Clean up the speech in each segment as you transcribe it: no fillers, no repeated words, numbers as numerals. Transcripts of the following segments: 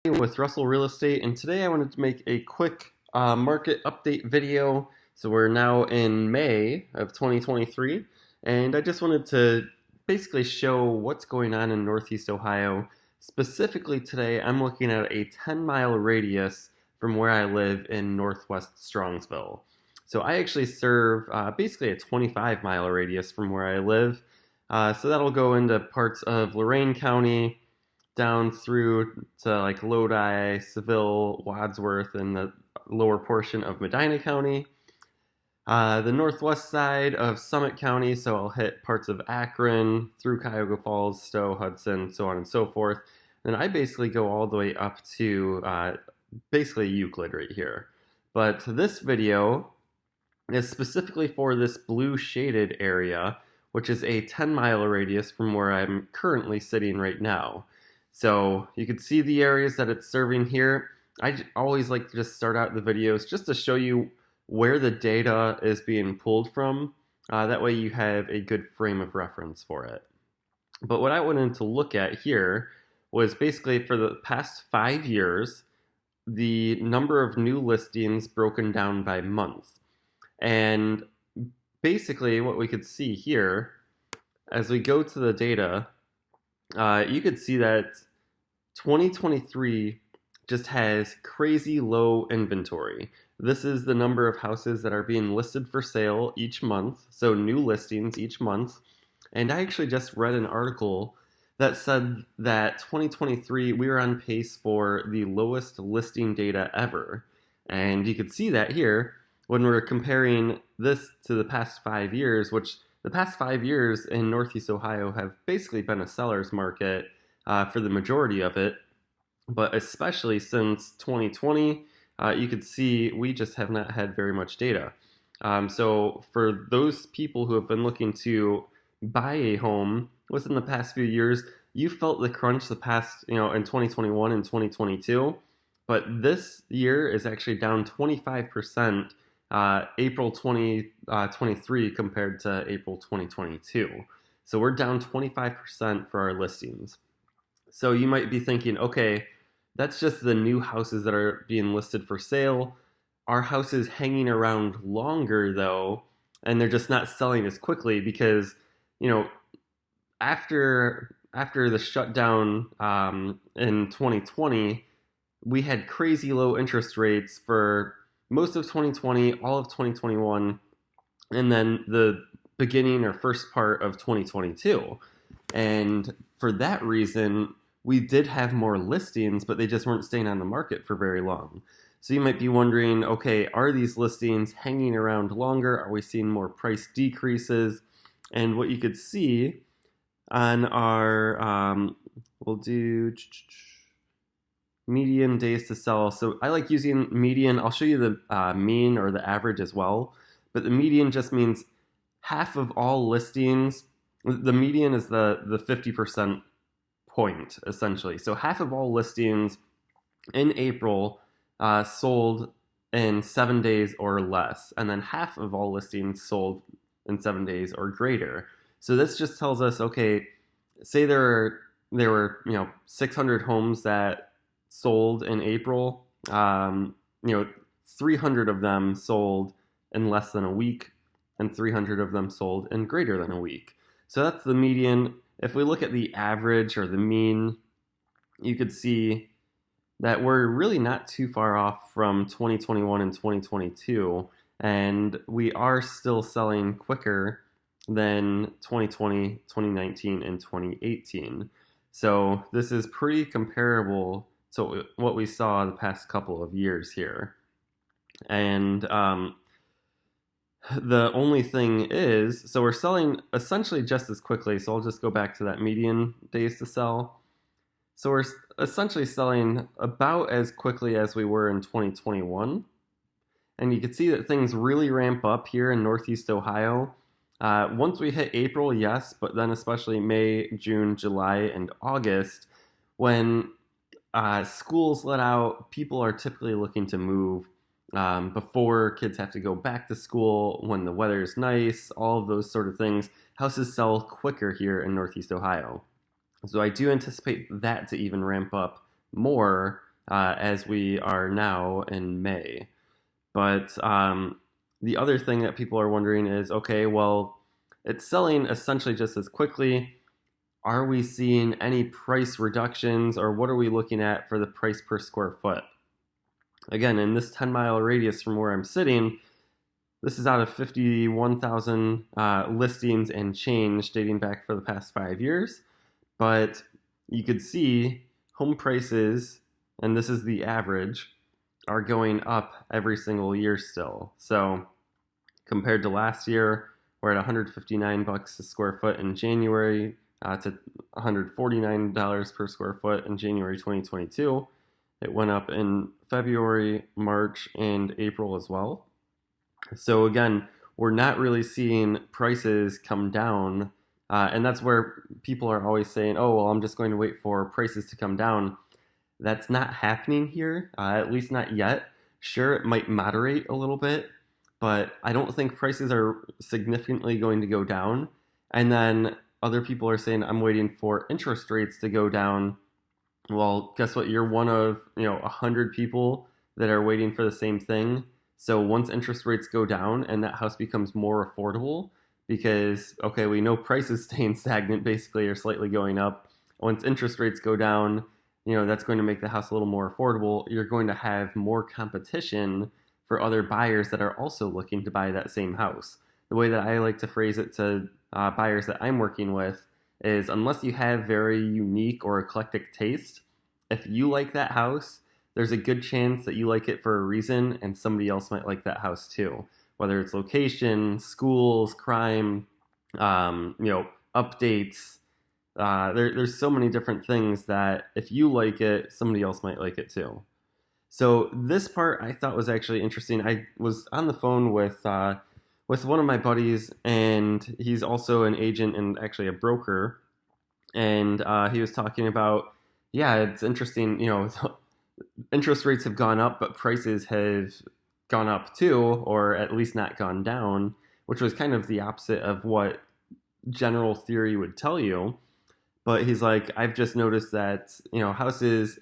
With Russell Real Estate, and today I wanted to make a quick market update video. So we're now in May of 2023, and I just wanted to basically show what's going on in Northeast Ohio. Specifically today, I'm looking at a 10-mile radius from where I live in Northwest Strongsville. So I actually serve basically a 25-mile radius from where I live. So that'll go into parts of Lorain County, down through to like Lodi, Seville, Wadsworth, and the lower portion of Medina County. The northwest side of Summit County, so I'll hit parts of Akron, through Cuyahoga Falls, Stowe, Hudson, so on and so forth. Then I basically go all the way up to basically Euclid right here. But this video is specifically for this blue shaded area, which is a 10-mile radius from where I'm currently sitting right now. So you can see the areas that it's serving here. I always like to just start out the videos just to show you where the data is being pulled from. That way you have a good frame of reference for it. But what I wanted to look at here was basically for the past 5 years, the number of new listings broken down by month. And basically what we could see here, as we go to the data, you could see that 2023 just has crazy low inventory. This is the number of houses that are being listed for sale each month, so new listings each month. And I actually just read an article that said that 2023 we were on pace for the lowest listing data ever. And you could see that here when we're comparing this to the past 5 years, which the past 5 years in Northeast Ohio have basically been a seller's market for the majority of it, but especially since 2020, you could see we just have not had very much data. So for those people who have been looking to buy a home within the past few years, you felt the crunch the past, in 2021 and 2022, but this year is actually down 25%. April 2023 compared to April 2022. So we're down 25% for our listings. So you might be thinking, okay, that's just the new houses that are being listed for sale. Our houses hanging around longer though, and they're just not selling as quickly because, after the shutdown in 2020, we had crazy low interest rates for most of 2020, all of 2021, and then the beginning or first part of 2022. And for that reason, we did have more listings, but they just weren't staying on the market for very long. So you might be wondering, okay, are these listings hanging around longer? Are we seeing more price decreases? And what you could see on our, we'll do median days to sell. So I like using median. I'll show you the mean or the average as well. But the median just means half of all listings. The median is the 50% point, essentially. So half of all listings in April sold in 7 days or less. And then half of all listings sold in 7 days or greater. So this just tells us, okay, say there were 600 homes that sold in April, 300 of them sold in less than a week, and 300 of them sold in greater than a week. So that's the median. If we look at the average or the mean, you could see that we're really not too far off from 2021 and 2022, and we are still selling quicker than 2020, 2019, and 2018. So this is pretty comparable to what we saw the past couple of years here. And the only thing is, so we're selling essentially just as quickly. So I'll just go back to that median days to sell. So we're essentially selling about as quickly as we were in 2021. And you can see that things really ramp up here in Northeast Ohio. Once we hit April, yes, but then especially May, June, July, and August, when schools let out, people are typically looking to move before kids have to go back to school, when the weather is nice, all of those sort of things. Houses sell quicker here in Northeast Ohio. So I do anticipate that to even ramp up more as we are now in May. But the other thing that people are wondering is, okay, well, it's selling essentially just as quickly. Are we seeing any price reductions, or what are we looking at for the price per square foot? Again, in this 10-mile radius from where I'm sitting, this is out of 51,000 listings and change dating back for the past 5 years. But you could see home prices, and this is the average, are going up every single year still. So compared to last year, we're at $159 a square foot in January to $149 per square foot in January 2022. It went up in February, March, and April as well. So again, we're not really seeing prices come down. And that's where people are always saying, oh, well, I'm just going to wait for prices to come down. That's not happening here, at least not yet. Sure, it might moderate a little bit, but I don't think prices are significantly going to go down. And then other people are saying, I'm waiting for interest rates to go down. Well, guess what? You're one of 100 people that are waiting for the same thing. So once interest rates go down and that house becomes more affordable, because, okay, we know prices staying stagnant basically or slightly going up. Once interest rates go down, that's going to make the house a little more affordable. You're going to have more competition for other buyers that are also looking to buy that same house. The way that I like to phrase it to buyers that I'm working with is, unless you have very unique or eclectic taste, if you like that house, there's a good chance that you like it for a reason and somebody else might like that house too. Whether it's location, schools, crime, updates. There's so many different things that if you like it, somebody else might like it too. So this part I thought was actually interesting. I was on the phone with one of my buddies, and he's also an agent and actually a broker. And he was talking about, yeah, it's interesting. Interest rates have gone up, but prices have gone up too, or at least not gone down, which was kind of the opposite of what general theory would tell you. But he's like, I've just noticed that, houses,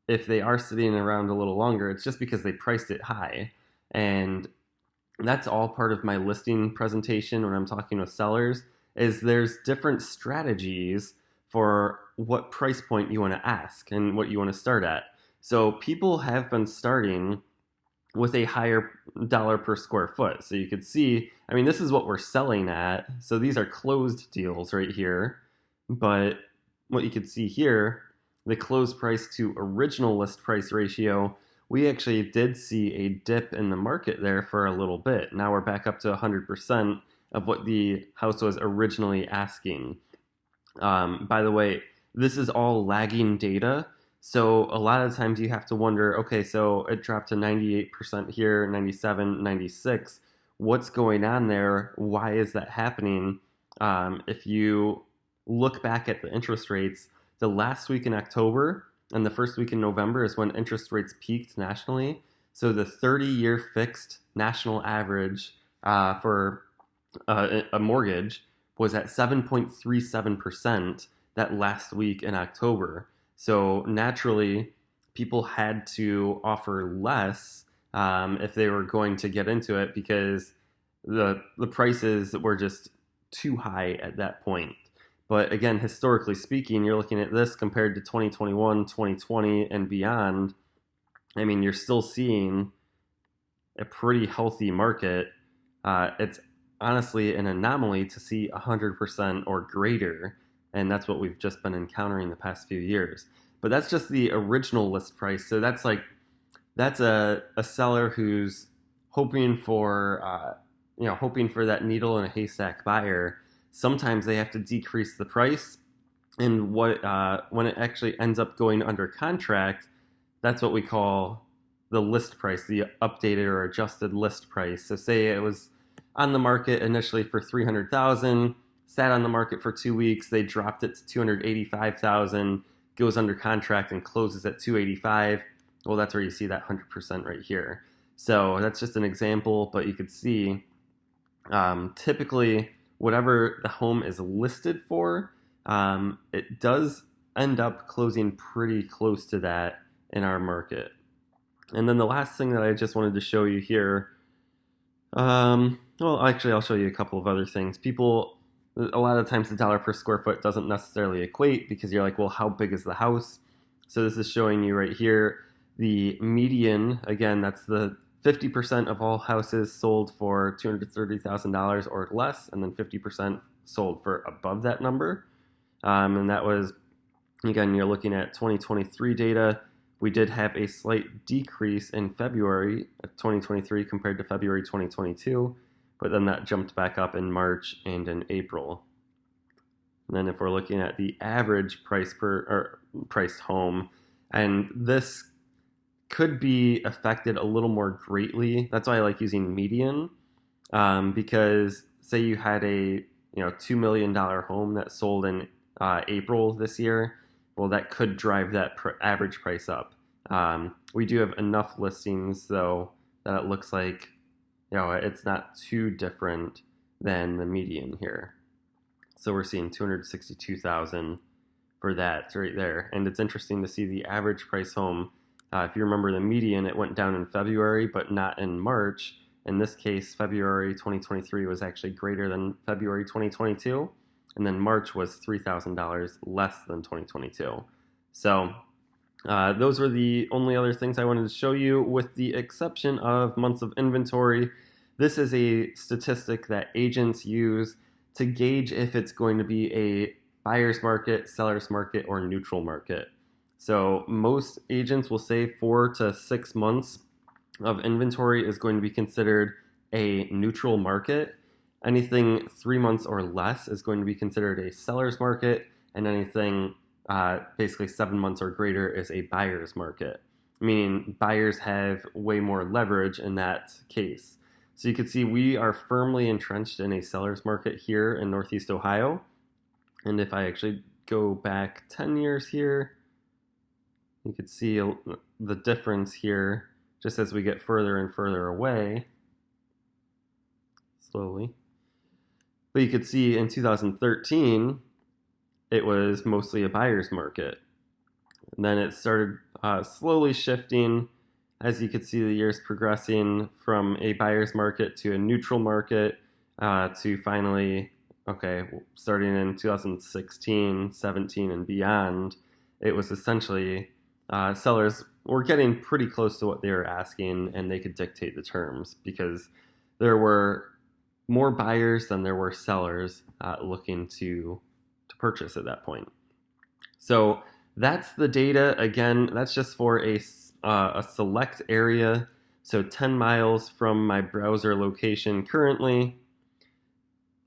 if they are sitting around a little longer, it's just because they priced it high. And that's all part of my listing presentation when I'm talking with sellers, is there's different strategies for what price point you want to ask and what you want to start at. So people have been starting with a higher dollar per square foot. So you could see, this is what we're selling at. So these are closed deals right here. But what you could see here, the closed price to original list price ratio, we actually did see a dip in the market there for a little bit. Now we're back up to 100% of what the house was originally asking. By the way, this is all lagging data. So a lot of times you have to wonder, okay, so it dropped to 98% here, 97, 96. What's going on there? Why is that happening? If you look back at the interest rates, the last week in October and the first week in November is when interest rates peaked nationally. So the 30-year fixed national average for a mortgage was at 7.37% that last week in October. So naturally, people had to offer less if they were going to get into it, because the prices were just too high at that point. But again, historically speaking, you're looking at this compared to 2021, 2020, and beyond. You're still seeing a pretty healthy market. It's honestly an anomaly to see 100% or greater, and that's what we've just been encountering the past few years. But that's just the original list price. So that's a seller who's hoping for that needle in a haystack buyer. Sometimes they have to decrease the price, and when it actually ends up going under contract, that's what we call the list price, the updated or adjusted list price. So say it was on the market initially for $300,000, sat on the market for 2 weeks, they dropped it to $285,000, goes under contract and closes at $285,000. Well, that's where you see that 100% right here. So that's just an example, but you could see typically whatever the home is listed for, it does end up closing pretty close to that in our market. And then the last thing that I just wanted to show you here, well, actually, I'll show you a couple of other things. People, a lot of times the dollar per square foot doesn't necessarily equate because you're like, well, how big is the house? So this is showing you right here the median. Again, that's the 50% of all houses sold for $230,000 or less, and then 50% sold for above that number. And that was, again, you're looking at 2023 data. We did have a slight decrease in February of 2023 compared to February 2022, but then that jumped back up in March and in April. And then if we're looking at the average price priced home, and this could be affected a little more greatly. That's why I like using median, because say you had a $2 million home that sold in April this year. Well, that could drive that average price up. We do have enough listings, though, that it looks like it's not too different than the median here. So we're seeing 262,000 for that right there. And it's interesting to see the average price home. If you remember the median, it went down in February, but not in March. In this case, February 2023 was actually greater than February 2022. And then March was $3,000 less than 2022. So those were the only other things I wanted to show you, with the exception of months of inventory. This is a statistic that agents use to gauge if it's going to be a buyer's market, seller's market, or neutral market. So most agents will say 4 to 6 months of inventory is going to be considered a neutral market. Anything 3 months or less is going to be considered a seller's market, and anything basically 7 months or greater is a buyer's market, meaning buyers have way more leverage in that case. So you can see we are firmly entrenched in a seller's market here in Northeast Ohio. And if I actually go back 10 years here, you could see the difference here just as we get further and further away, slowly. But you could see in 2013, it was mostly a buyer's market. And then it started slowly shifting as you could see the years progressing from a buyer's market to a neutral market to finally, starting in 2016, 17, and beyond, it was essentially sellers were getting pretty close to what they were asking, and they could dictate the terms because there were more buyers than there were sellers looking to purchase at that point. So that's the data. Again, that's just for a select area. So 10 miles from my browser location currently.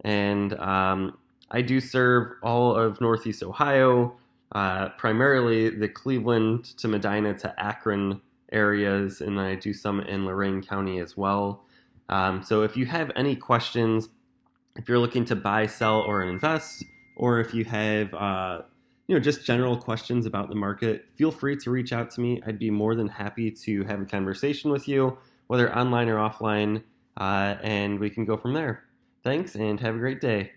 And I do serve all of Northeast Ohio, primarily the Cleveland to Medina to Akron areas, and I do some in Lorain County as well. So if you have any questions, if you're looking to buy, sell, or invest, or if you have just general questions about the market, feel free to reach out to me. I'd be more than happy to have a conversation with you, whether online or offline, and we can go from there. Thanks, and have a great day.